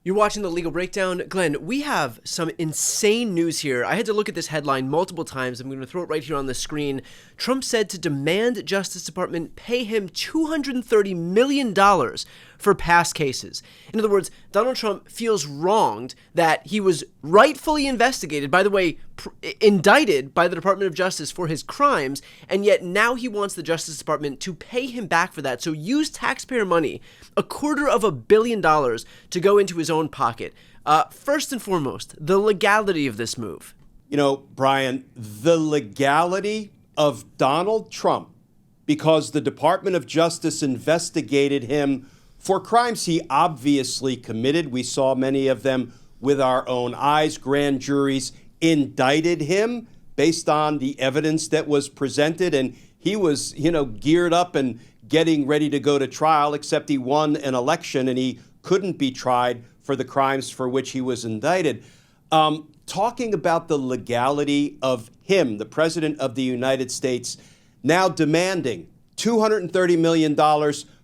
You're watching The Legal Breakdown. Glenn, we have some insane news here. I had to look at this headline multiple times. I'm going to throw it right here on the screen. Trump said to demand Justice Department pay him $230 million for past cases. In other words, Donald Trump feels wronged that he was rightfully investigated, by the way, indicted by the Department of Justice for his crimes, and yet now he wants the Justice Department to pay him back for that. So use taxpayer money, $250 million, to go into his own pocket. First and foremost, the legality of this move. You know, Brian, the legality of Donald Trump, because the Department of Justice investigated him for crimes he obviously committed. We saw many of them with our own eyes. Grand juries indicted him based on the evidence that was presented, and he was, geared up and getting ready to go to trial, except he won an election and he couldn't be tried for the crimes for which he was indicted. Talking about the legality of him, the President of the United States, now demanding $230 million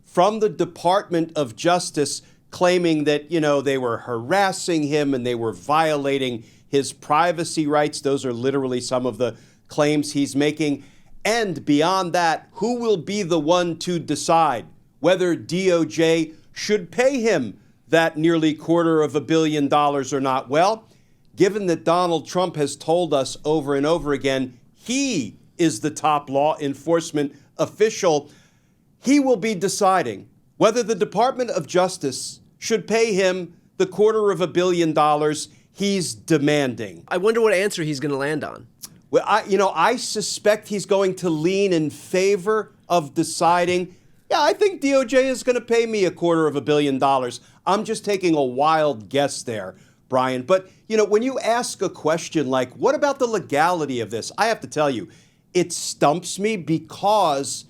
from the Department of Justice, claiming that, they were harassing him and they were violating his privacy rights. Those are literally some of the claims he's making. And beyond that, who will be the one to decide whether DOJ should pay him that nearly $250 million or not? Well, given that Donald Trump has told us over and over again he is the top law enforcement official, he will be deciding whether the Department of Justice should pay him the $250 million he's demanding. I wonder what answer he's going to land on. Well, I suspect he's going to lean in favor of deciding, I think DOJ is going to pay me $250 million. I'm just taking a wild guess there, Brian. But, when you ask a question like, what about the legality of this? I have to tell you, it stumps me because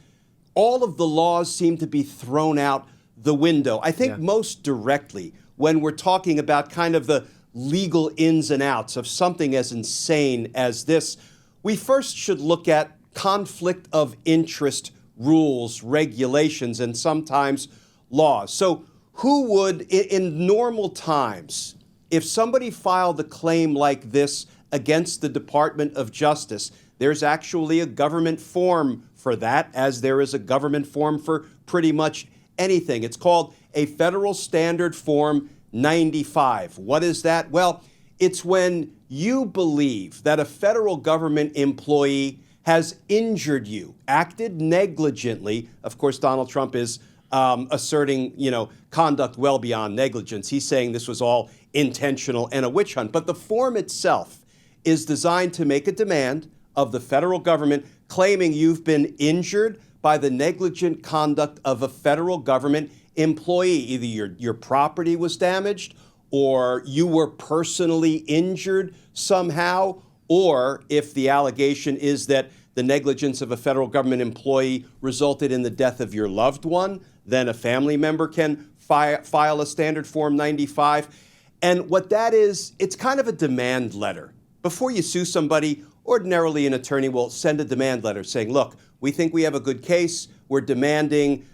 all of the laws seem to be thrown out the window. I think most directly when we're talking about kind of the legal ins and outs of something as insane as this, we first should look at conflict of interest rules, regulations, and sometimes laws. So who would, in normal times, if somebody filed a claim like this against the Department of Justice, there's actually a government form for that, as there is a government form for pretty much anything. It's called a Federal Standard Form 95. What is that? Well, it's when you believe that a federal government employee has injured you, acted negligently. Of course, Donald Trump is asserting, conduct well beyond negligence. He's saying this was all intentional and a witch hunt. But the form itself is designed to make a demand of the federal government claiming you've been injured by the negligent conduct of a federal government employee. Either your property was damaged, or you were personally injured somehow, or if the allegation is that the negligence of a federal government employee resulted in the death of your loved one, then a family member can file a Standard Form 95. And what that is, it's kind of a demand letter. Before you sue somebody, ordinarily an attorney will send a demand letter saying, look, we think we have a good case. We're demanding,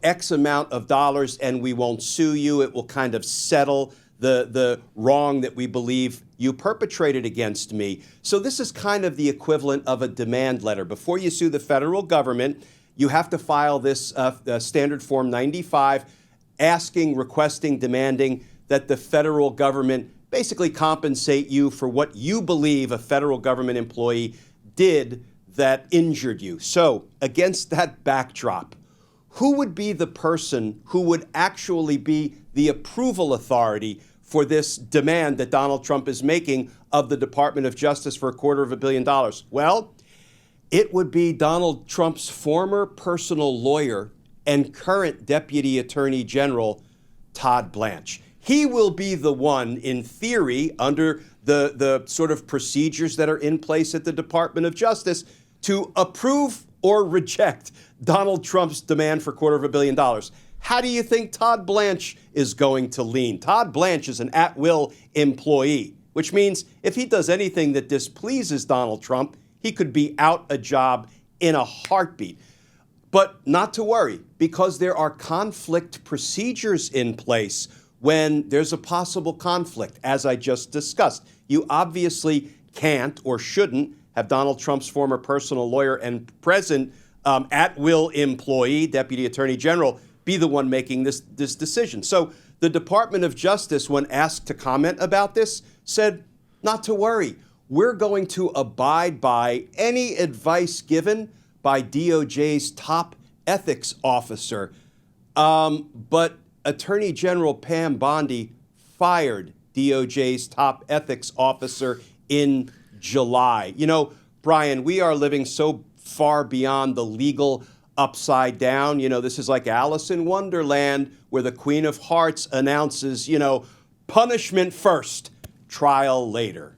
X amount of dollars, and we won't sue you. It will kind of settle the wrong that we believe you perpetrated against me. So this is kind of the equivalent of a demand letter. Before you sue the federal government, you have to file this Standard Form 95, requesting, demanding that the federal government basically compensate you for what you believe a federal government employee did that injured you. So against that backdrop, who would be the person who would actually be the approval authority for this demand that Donald Trump is making of the Department of Justice for $250 million? Well, it would be Donald Trump's former personal lawyer and current Deputy Attorney General, Todd Blanche. He will be the one, in theory, under the sort of procedures that are in place at the Department of Justice, to approve or reject Donald Trump's demand for $250 million. How do you think Todd Blanche is going to lean? Todd Blanche is an at-will employee, which means if he does anything that displeases Donald Trump, he could be out a job in a heartbeat. But not to worry, because there are conflict procedures in place when there's a possible conflict, as I just discussed. You obviously can't or shouldn't have Donald Trump's former personal lawyer and present at-will employee, Deputy Attorney General, be the one making this decision. So the Department of Justice, when asked to comment about this, said, not to worry. We're going to abide by any advice given by DOJ's top ethics officer. But Attorney General Pam Bondi fired DOJ's top ethics officer in July. You know, Brian, we are living so far beyond the legal upside down. You know, this is like Alice in Wonderland, where the Queen of Hearts announces, you know, punishment first, trial later.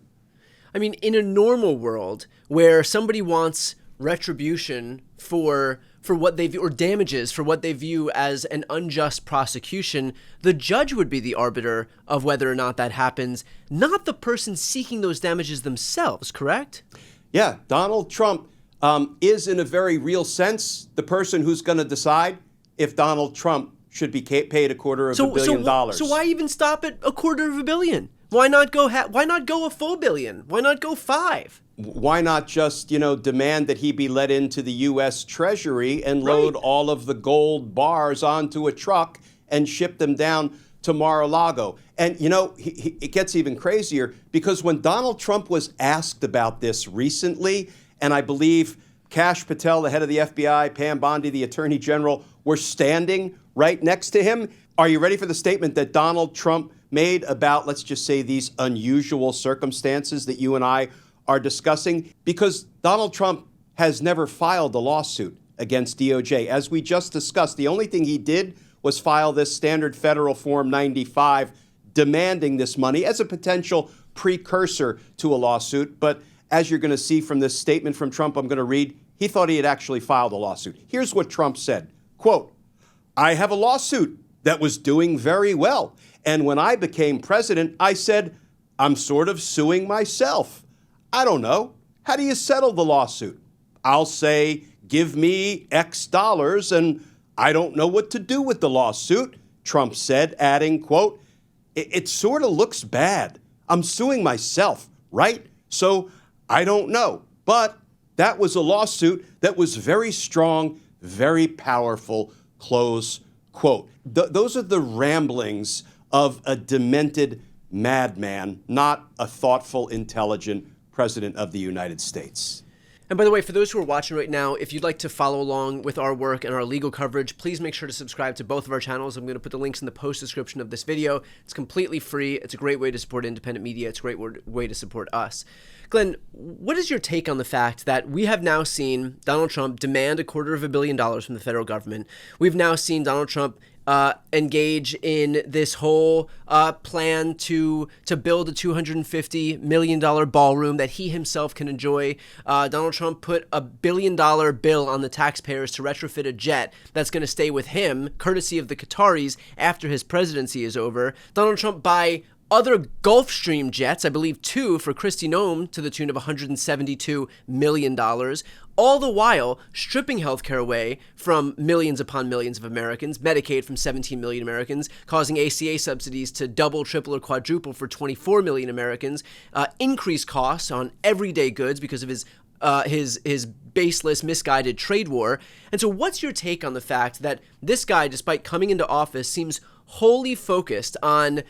I mean, in a normal world where somebody wants retribution for what they view, or damages for what they view as an unjust prosecution, the judge would be the arbiter of whether or not that happens, not the person seeking those damages themselves, correct? Yeah, Donald Trump is, in a very real sense, the person who's going to decide if Donald Trump should be paid $250 million. So why even stop at $250 million? Why not go a full billion? Why not go 5? Why not just, you know, demand that he be let into the U.S. Treasury and load all of the gold bars onto a truck and ship them down to Mar-a-Lago? And, you know, it gets even crazier, because when Donald Trump was asked about this recently, and I believe Kash Patel, the head of the FBI, Pam Bondi, the Attorney General, were standing right next to him. Are you ready for the statement that Donald Trump made about, let's just say, these unusual circumstances that you and I are discussing? Because Donald Trump has never filed a lawsuit against DOJ. As we just discussed, the only thing he did was file this standard federal Form 95 demanding this money as a potential precursor to a lawsuit. But as you're going to see from this statement from Trump I'm going to read, he thought he had actually filed a lawsuit. Here's what Trump said, quote, "I have a lawsuit that was doing very well. And when I became president, I said, I'm sort of suing myself. I don't know. How do you settle the lawsuit? I'll say, give me X dollars, and I don't know what to do with the lawsuit," Trump said, adding, quote, it sort of looks bad. I'm suing myself, right? So I don't know. But that was a lawsuit that was very strong, very powerful, close quote. Those are the ramblings of a demented madman, not a thoughtful, intelligent president of the United States. And by the way, for those who are watching right now, if you'd like to follow along with our work and our legal coverage, please make sure to subscribe to both of our channels. I'm going to put the links in the post description of this video. It's completely free. It's a great way to support independent media. It's a great way to support us. Glenn, what is your take on the fact that we have now seen Donald Trump demand $250 million from the federal government? We've now seen Donald Trump engage in this whole plan to build a $250 million ballroom that he himself can enjoy. Donald Trump put $1 billion bill on the taxpayers to retrofit a jet that's going to stay with him, courtesy of the Qataris, after his presidency is over. Donald Trump buy other Gulfstream jets, I believe 2 for Kristi Noem, to the tune of $172 million, all the while stripping healthcare away from millions upon millions of Americans, Medicaid from 17 million Americans, causing ACA subsidies to double, triple, or quadruple for 24 million Americans, increased costs on everyday goods because of his baseless, misguided trade war. And so what's your take on the fact that this guy, despite coming into office, seems wholly focused on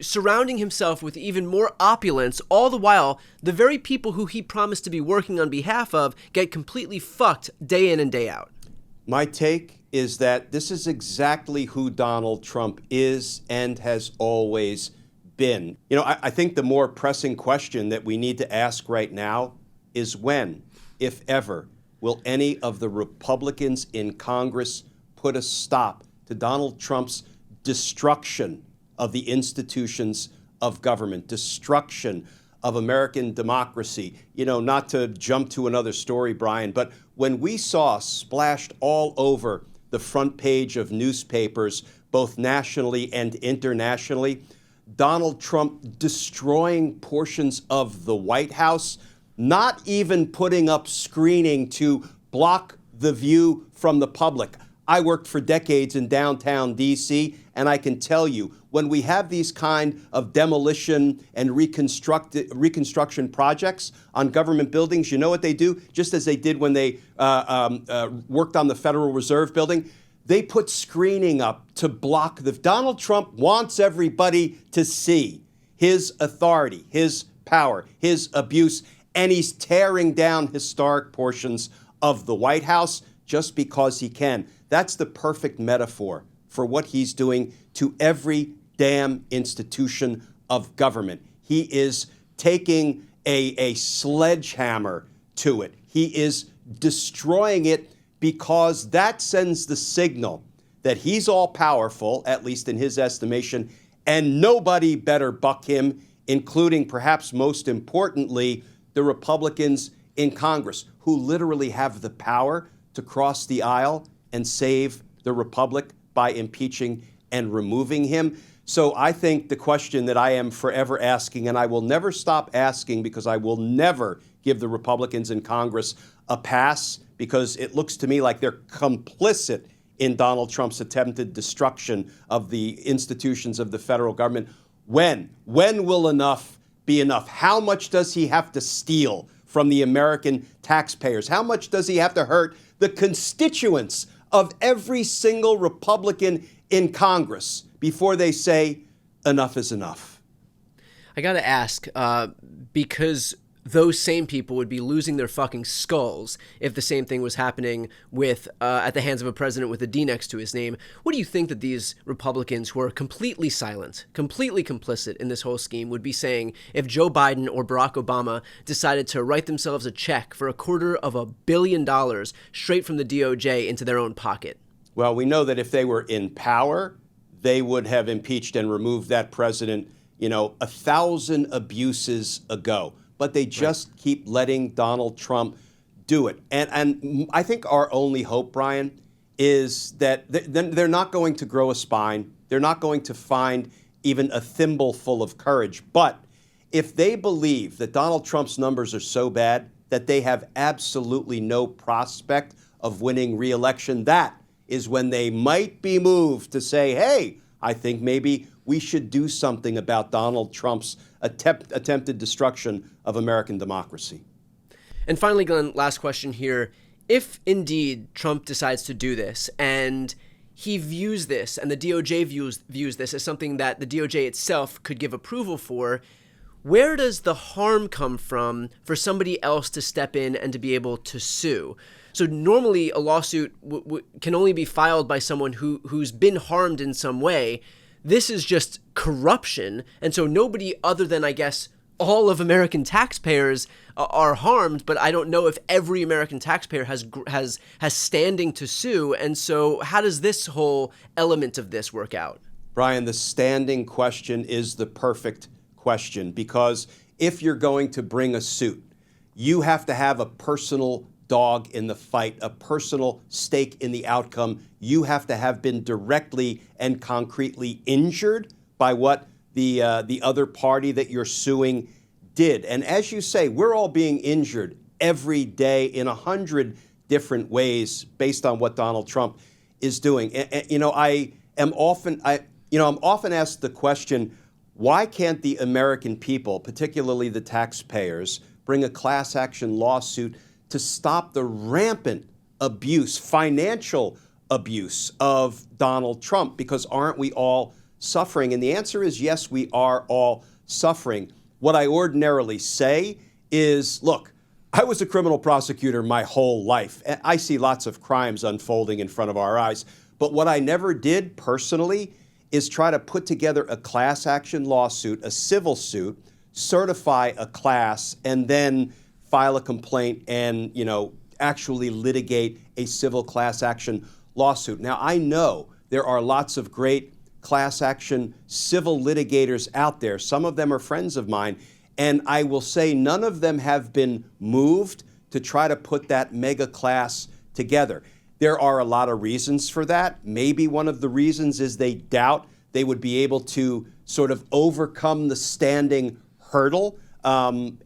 surrounding himself with even more opulence, all the while the very people who he promised to be working on behalf of get completely fucked day in and day out? My take is that this is exactly who Donald Trump is and has always been. You know, I think the more pressing question that we need to ask right now is when, if ever, will any of the Republicans in Congress put a stop to Donald Trump's destruction of the institutions of government, destruction of American democracy. You know, not to jump to another story, Brian, but when we saw splashed all over the front page of newspapers, both nationally and internationally, Donald Trump destroying portions of the White House, not even putting up screening to block the view from the public. I worked for decades in downtown D.C., and I can tell you, when we have these kind of demolition and reconstruction projects on government buildings, you know what they do? Just as they did when they worked on the Federal Reserve building, they put screening up to block the... Donald Trump wants everybody to see his authority, his power, his abuse, and he's tearing down historic portions of the White House just because he can. That's the perfect metaphor for what he's doing to every damn institution of government. He is taking a sledgehammer to it. He is destroying it because that sends the signal that he's all powerful, at least in his estimation, and nobody better buck him, including perhaps most importantly, the Republicans in Congress, who literally have the power to cross the aisle and save the republic by impeaching and removing him. So I think the question that I am forever asking, and I will never stop asking because I will never give the Republicans in Congress a pass, because it looks to me like they're complicit in Donald Trump's attempted destruction of the institutions of the federal government. When will enough be enough? How much does he have to steal from the American taxpayers? How much does he have to hurt the constituents of every single Republican in Congress before they say enough is enough? I got to ask, because those same people would be losing their fucking skulls if the same thing was happening with at the hands of a president with a D next to his name. What do you think that these Republicans who are completely silent, completely complicit in this whole scheme would be saying if Joe Biden or Barack Obama decided to write themselves a check for $250 million straight from the DOJ into their own pocket? Well, we know that if they were in power, they would have impeached and removed that president, 1,000 abuses ago. But they just keep letting Donald Trump do it. And I think our only hope, Brian, is that they're not going to grow a spine. They're not going to find even a thimbleful of courage. But if they believe that Donald Trump's numbers are so bad that they have absolutely no prospect of winning re-election, that is when they might be moved to say, hey, I think maybe we should do something about Donald Trump's attempted destruction of American democracy. And finally, Glenn, last question here. If indeed Trump decides to do this and he views this and the DOJ views this as something that the DOJ itself could give approval for, where does the harm come from for somebody else to step in and to be able to sue? So normally a lawsuit can only be filed by someone who's been harmed in some way. This is just corruption, and so nobody other than, I guess, all of American taxpayers are harmed, but I don't know if every American taxpayer has standing to sue, and so how does this whole element of this work out? Brian, the standing question is the perfect question, because if you're going to bring a suit, you have to have a personal dog in the fight, a personal stake in the outcome. You have to have been directly and concretely injured by what the other party that you're suing did. And as you say, we're all being injured every day in 100 different ways based on what Donald Trump is doing. I'm often asked the question, why can't the American people, particularly the taxpayers, bring a class action lawsuit to stop the rampant abuse, financial abuse of Donald Trump? Because aren't we all suffering? And the answer is yes, we are all suffering. What I ordinarily say is, look, I was a criminal prosecutor my whole life. I see lots of crimes unfolding in front of our eyes. But what I never did personally is try to put together a class action lawsuit, a civil suit, certify a class, and then file a complaint and, actually litigate a civil class action lawsuit. Now, I know there are lots of great class action civil litigators out there. Some of them are friends of mine. And I will say none of them have been moved to try to put that mega class together. There are a lot of reasons for that. Maybe one of the reasons is they doubt they would be able to sort of overcome the standing hurdle. And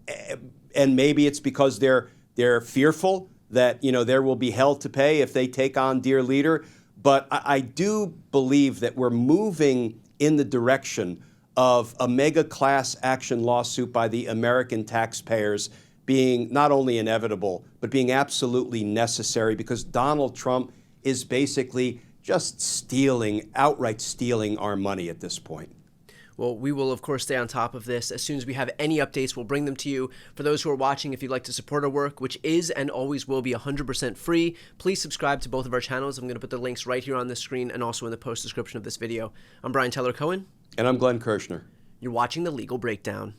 maybe it's because they're fearful that, there will be hell to pay if they take on dear leader. But I do believe that we're moving in the direction of a mega class action lawsuit by the American taxpayers being not only inevitable, but being absolutely necessary, because Donald Trump is basically just outright stealing our money at this point. Well, we will, of course, stay on top of this. As soon as we have any updates, we'll bring them to you. For those who are watching, if you'd like to support our work, which is and always will be 100% free, please subscribe to both of our channels. I'm going to put the links right here on the screen and also in the post description of this video. I'm Brian Tyler Cohen. And I'm Glenn Kirshner. You're watching The Legal Breakdown.